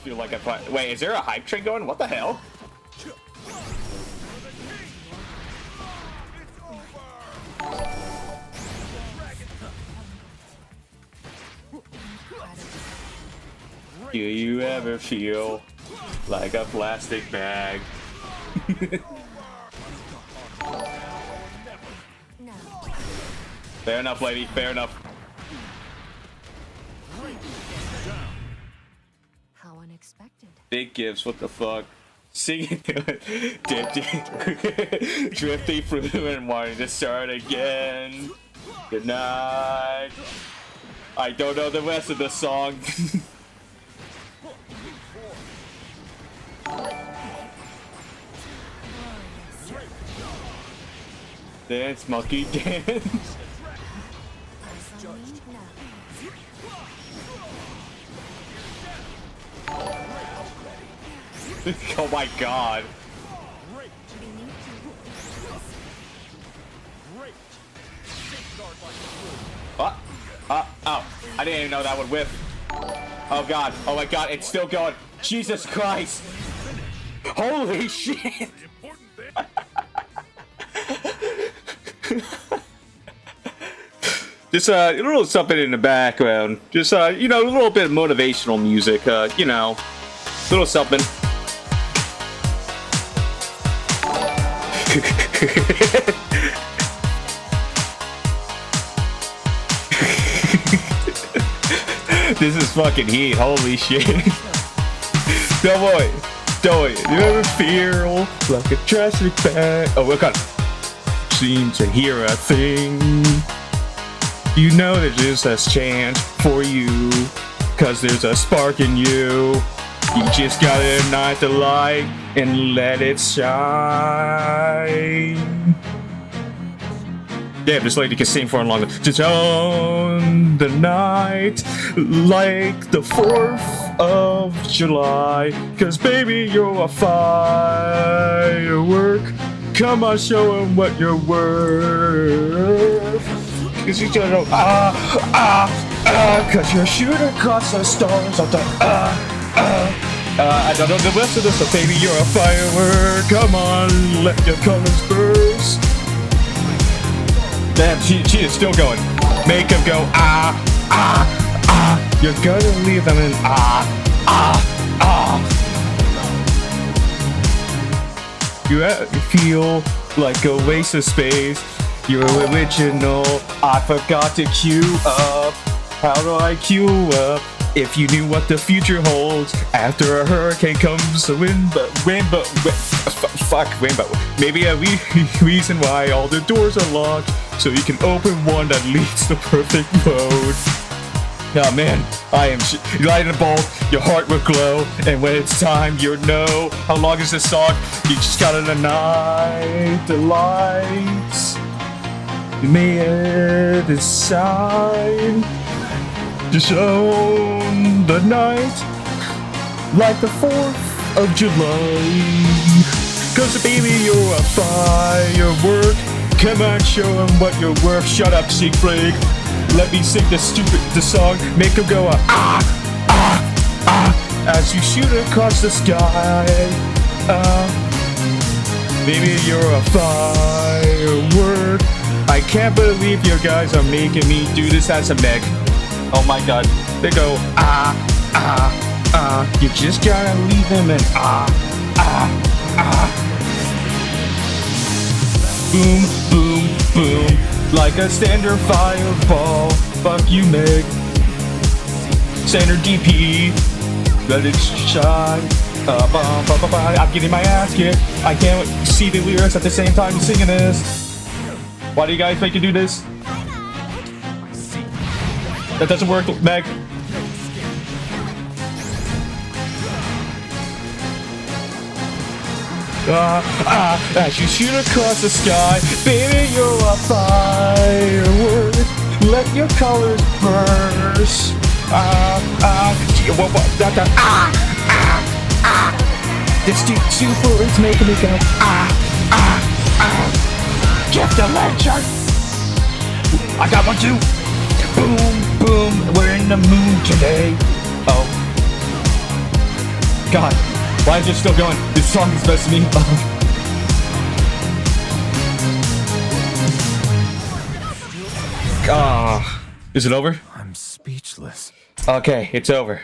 through like a... Wait, is there a hype train going? What the hell? Do you ever feel like a plastic bag? Fair enough, lady. Fair enough. How unexpected. Big gifts. What the fuck? Singing drifting through and wanting to start again. Good night. I don't know the rest of the song. Dance, monkey, dance. Oh my god. Oh, I didn't even know that would whip. Oh god, oh my god, it's still going. Jesus Christ. Holy shit. Just a little something in the background. Just you know, a little bit of motivational music. You know, little something. This is fucking heat. Holy shit. Don't worry. Don't worry. You ever feel like a tragic bag? Oh, what kind of seem to hear a thing? You know there's just a chance for you, cause there's a spark in you. You just gotta ignite the light and let it shine. Damn, this lady can sing for a long time. Just on the night, like the 4th of July. Cause baby, you're a firework. Come on, show 'em what you're worth. Cause you don't know, cause you're shooting across the stars of the, I don't know the rest of this, so baby, you're a firework. Come on, let your colors burst. Damn, she is still going. Make him go, You're gonna leave them in, You feel like a waste of space. You're original. I forgot to queue up. How do I queue up? If you knew what the future holds after a hurricane comes, the wind, maybe a reason why all the doors are locked, so you can open one that leads the perfect road. Oh man, I am lighting a bulb, your heart will glow, and when it's time, you'll know. How long is this song? You just gotta ignite the lights. You made it shine. Just own the night like the 4th of July. Cause baby, you're a firework. Come on, show 'em what you're worth. Shut up, Siegfried. Let me sing the song. Make 'em go as you shoot across the sky. Baby, you're a firework. I can't believe you guys are making me do this as a mech. Oh my god. They go, You just gotta leave them in, Boom, boom, boom. Like a standard fireball. Fuck you, Meg. Standard DP. Let it shine. I'm getting my ass kicked. I can't see the lyrics at the same time as singing this. Why do you guys make me do this? That doesn't work, Meg. As you shoot across the sky, baby, you're a firework. Let your colors burst. This super is making me go, Get the lantern. I got one too. Boom, boom, we're in the mood today. Oh. God, why is it still going? This song is best to me. Is it over? I'm speechless. Okay, it's over.